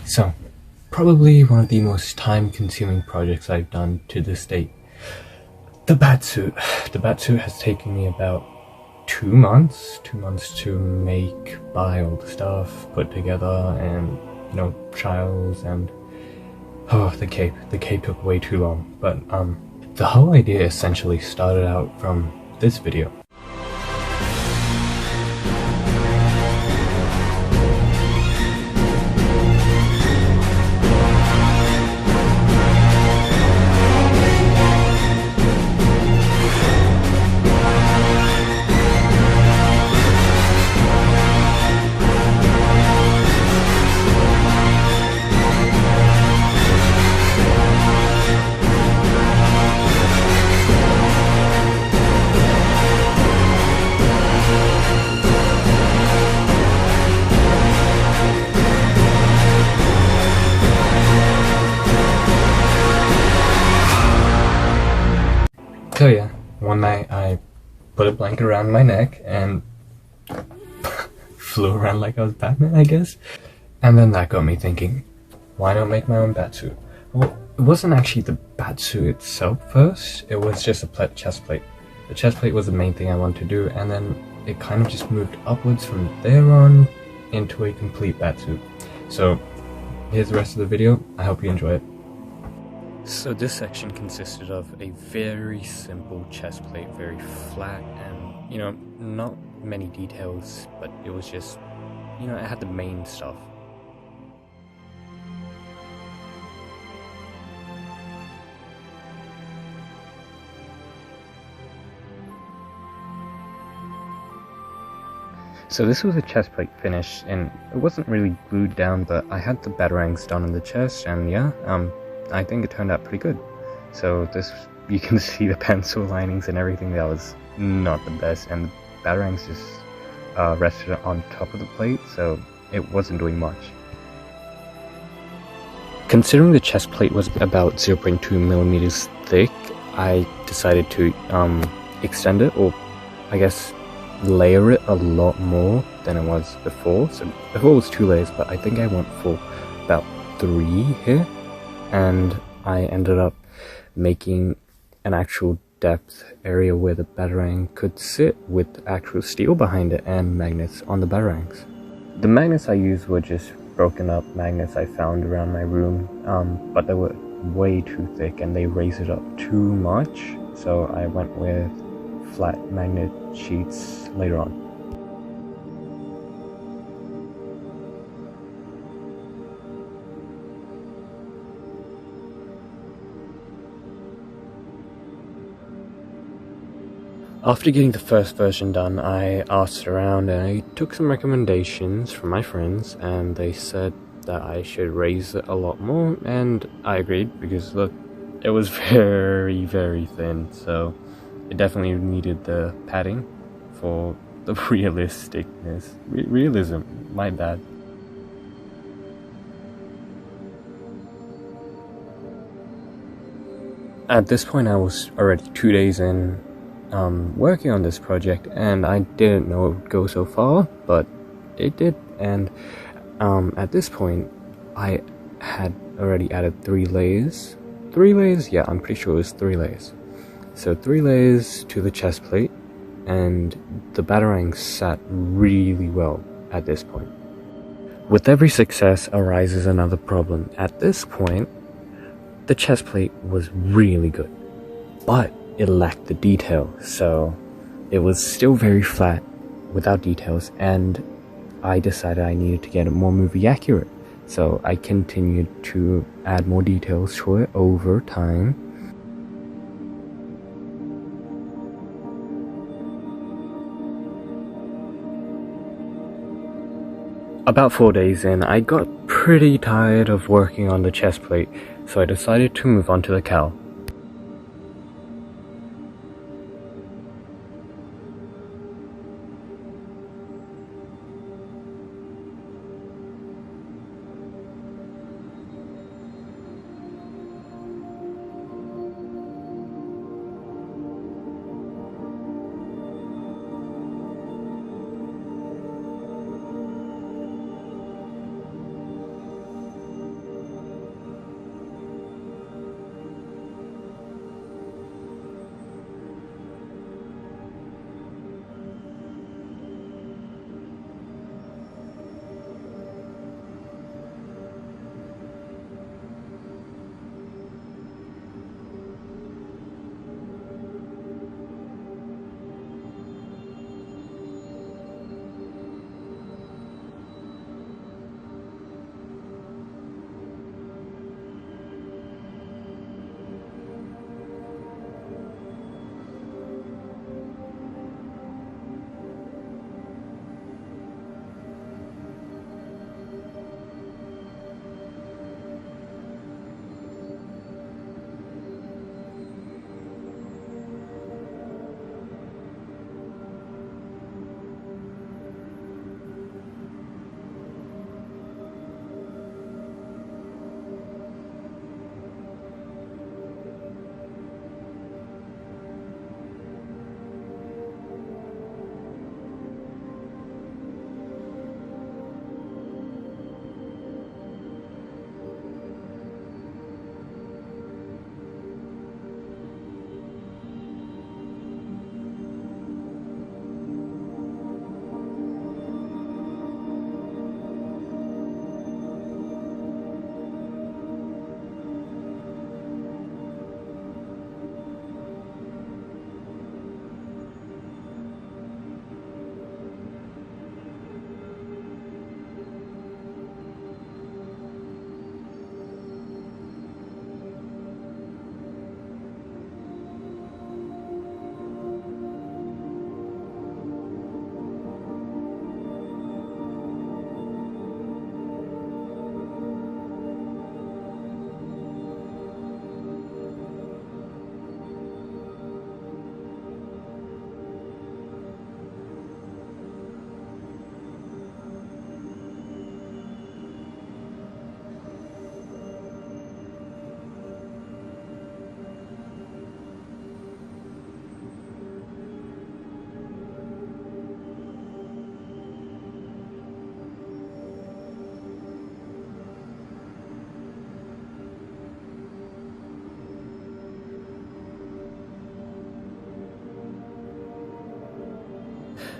So, probably one of the most time-consuming projects I've done to this date. The Batsuit. The Batsuit has taken me about 2 months. 2 months to make, buy all the stuff, put together, and, trials, and the cape. The cape took way too long, but the whole idea essentially started out from this video. So yeah, one night I put a blanket around my neck and flew around like I was Batman, I guess. And then that got me thinking, why not make my own Batsuit? Well, it wasn't actually the Batsuit itself first, it was just a chest plate. The chest plate was the main thing I wanted to do, and then it kind of just moved upwards from there on into a complete Batsuit. So here's the rest of the video, I hope you enjoy it. So this section consisted of a very simple chest plate, very flat, and not many details, but it was just, it had the main stuff. So this was a chest plate finish, and it wasn't really glued down, but I had the batarangs done on the chest, and yeah, I think it turned out pretty good. So this, you can see the pencil linings and everything. That was not the best, and the batarangs just rested on top of the plate, so it wasn't doing much. Considering the chest plate was about 0.2 millimeters thick, I decided to extend it, or I guess layer it a lot more than it was before. So before it was 2 layers, but I think I went for about 3 here. And I ended up making an actual depth area where the batarang could sit with actual steel behind it and magnets on the batarangs. The magnets I used were just broken up magnets I found around my room, but they were way too thick and they raised it up too much, so I went with flat magnet sheets later on. After getting the first version done, I asked around and I took some recommendations from my friends, and they said that I should raise it a lot more, and I agreed because look, it was very, very thin, so it definitely needed the padding for the realisticness. Realism, my bad. At this point I was already 2 days in working on this project, and I didn't know it would go so far, but it did. And at this point I had already added 3 layers. 3 layers? Yeah, I'm pretty sure it was 3 layers. So 3 layers to the chest plate, and the batarang sat really well at this point. With every success arises another problem. At this point, the chest plate was really good, but it lacked the detail, so it was still very flat without details, and I decided I needed to get it more movie accurate. So I continued to add more details to it over time. About 4 days in, I got pretty tired of working on the chest plate, so I decided to move on to the cowl.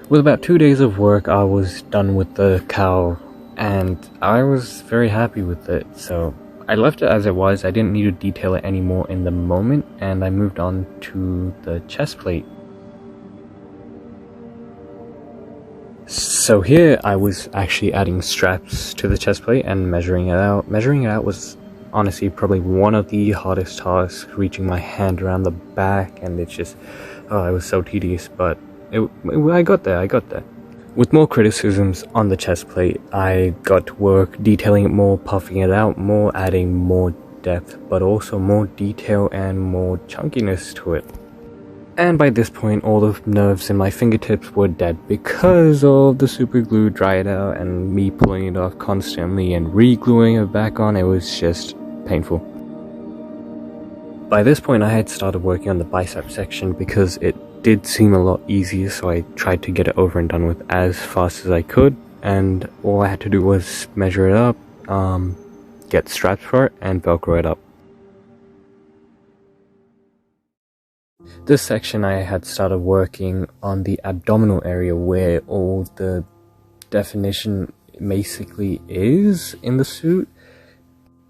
With about 2 days of work, I was done with the cowl, and I was very happy with it, so I left it as it was. I didn't need to detail it anymore in the moment, and I moved on to the chest plate. So here I was actually adding straps to the chest plate and measuring it out. Measuring it out was honestly probably one of the hardest tasks, reaching my hand around the back, and it's just, oh, it was so tedious, but I got there. With more criticisms on the chest plate, I got to work detailing it more, puffing it out more, adding more depth, but also more detail and more chunkiness to it. And by this point, all the nerves in my fingertips were dead because of the super glue dried out and me pulling it off constantly and re-gluing it back on. It was just painful. By this point, I had started working on the bicep section because it did seem a lot easier, so I tried to get it over and done with as fast as I could, and all I had to do was measure it up, get straps for it, and velcro it up. This section I had started working on the abdominal area where all the definition basically is in the suit.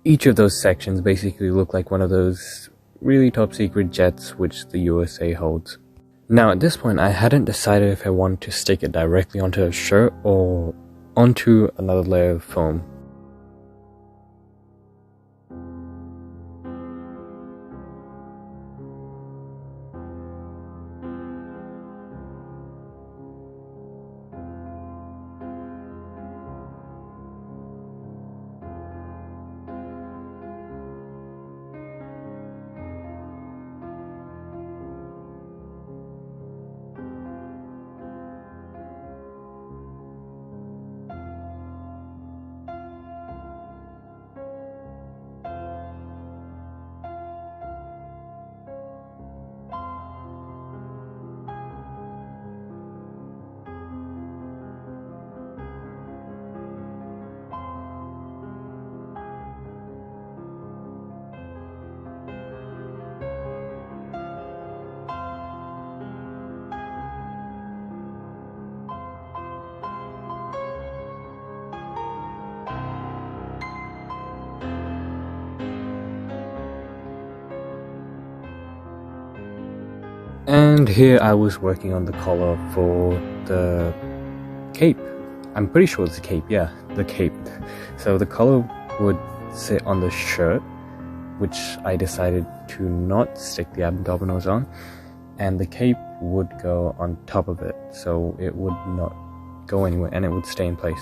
Each of those sections basically look like one of those really top secret jets which the USA holds. Now at this point I hadn't decided if I wanted to stick it directly onto a shirt or onto another layer of foam. And here I was working on the collar for the cape. I'm pretty sure it's a cape, yeah, the cape. So the collar would sit on the shirt, which I decided to not stick the abdominals on, and the cape would go on top of it, so it would not go anywhere and it would stay in place.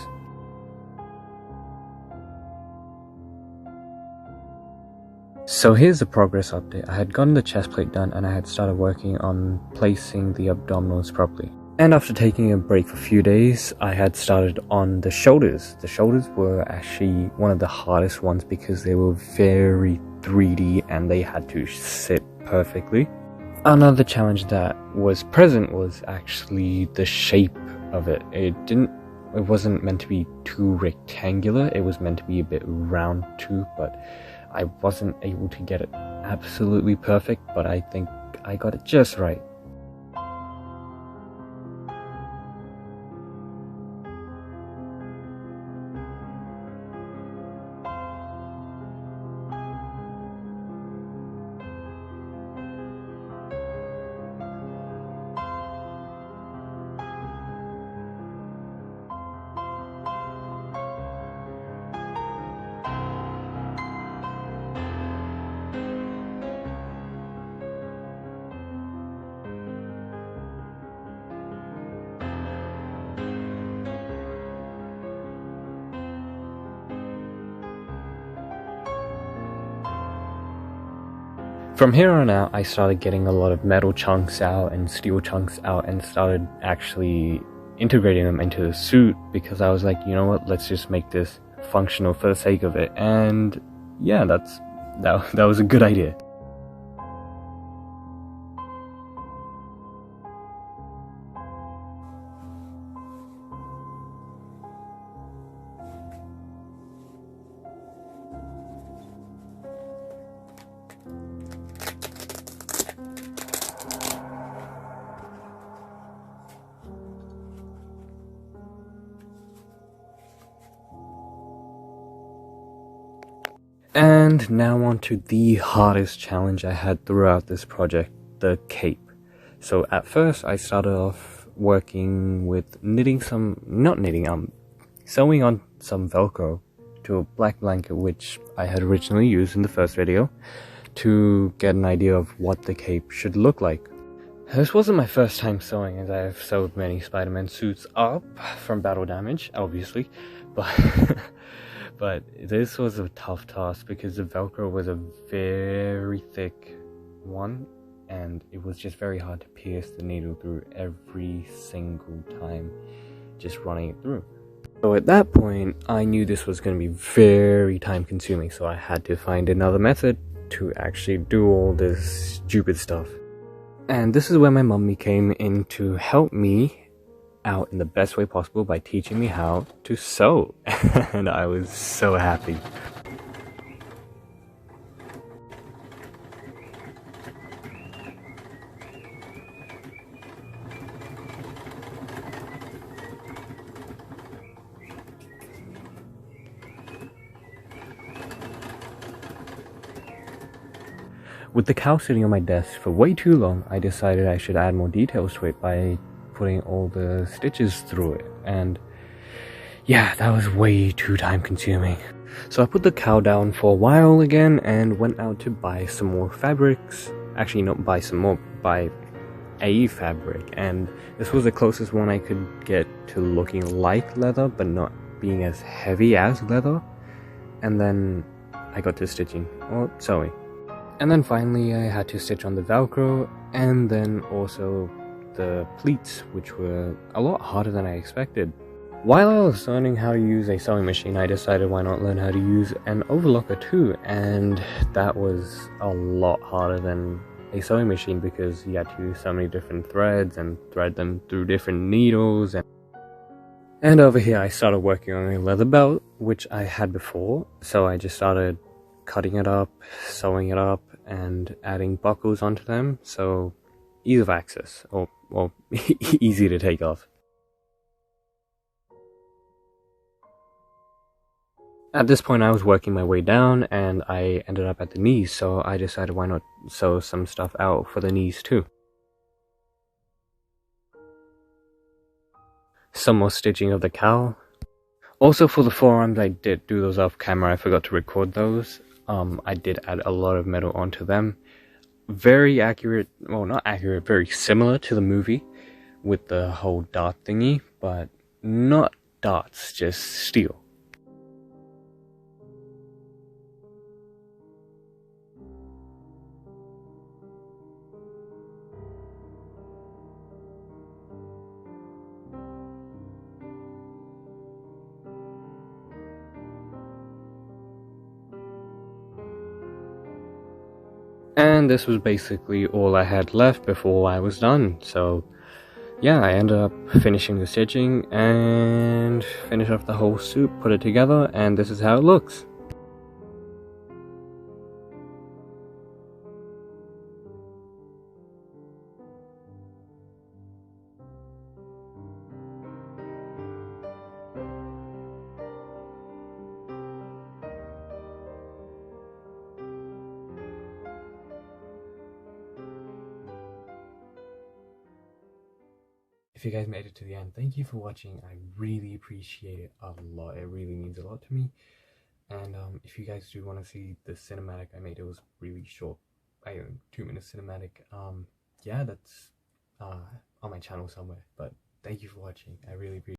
So here's the progress update. I had gotten the chest plate done and I had started working on placing the abdominals properly. And after taking a break for a few days, I had started on the shoulders. The shoulders were actually one of the hardest ones because they were very 3D and they had to sit perfectly. Another challenge that was present was actually the shape of it. It wasn't meant to be too rectangular, it was meant to be a bit round too, but I wasn't able to get it absolutely perfect, but I think I got it just right. From here on out, I started getting a lot of metal chunks out and steel chunks out and started actually integrating them into the suit because I was like, you know what, let's just make this functional for the sake of it. And yeah, that was a good idea. And now on to the hardest challenge I had throughout this project, the cape. So at first I started off working with sewing on some Velcro to a black blanket, which I had originally used in the first video, to get an idea of what the cape should look like. This wasn't my first time sewing, as I have sewed many Spider-Man suits up from battle damage, obviously, but but this was a tough task because the Velcro was a very thick one, and it was just very hard to pierce the needle through every single time just running it through. So at that point, I knew this was going to be very time consuming, so I had to find another method to actually do all this stupid stuff. And this is where my mummy came in to help me out in the best way possible by teaching me how to sew. And I was so happy. With the cowl sitting on my desk for way too long, I decided I should add more details to it by putting all the stitches through it, and yeah, that was way too time consuming. So I put the cowl down for a while again and went out to buy some more fabrics. Actually, not buy some more, buy a fabric, and this was the closest one I could get to looking like leather but not being as heavy as leather. And then I got to stitching, or sewing. And then finally I had to stitch on the Velcro, and then also the pleats, which were a lot harder than I expected. While I was learning how to use a sewing machine, I decided why not learn how to use an overlocker too, and that was a lot harder than a sewing machine because you had to use so many different threads and thread them through different needles. And over here I started working on a leather belt, which I had before, so I just started cutting it up, sewing it up, and adding buckles onto them, so ease of access, or well, easy to take off. At this point I was working my way down and I ended up at the knees, so I decided why not sew some stuff out for the knees too. Some more stitching of the cowl. Also for the forearms, I did do those off camera, I forgot to record those. I did add a lot of metal onto them. Very accurate, well not accurate, very similar to the movie with the whole dart thingy, but not darts, just steel. And this was basically all I had left before I was done, so yeah, I ended up finishing the stitching and finished off the whole suit, put it together, and this is how it looks. If you guys made it to the end, thank you for watching. I really appreciate it a lot. It really means a lot to me. And if you guys do want to see the cinematic I made, it was really short, 2-minute cinematic. Yeah, that's on my channel somewhere. But thank you for watching. I really appreciate it.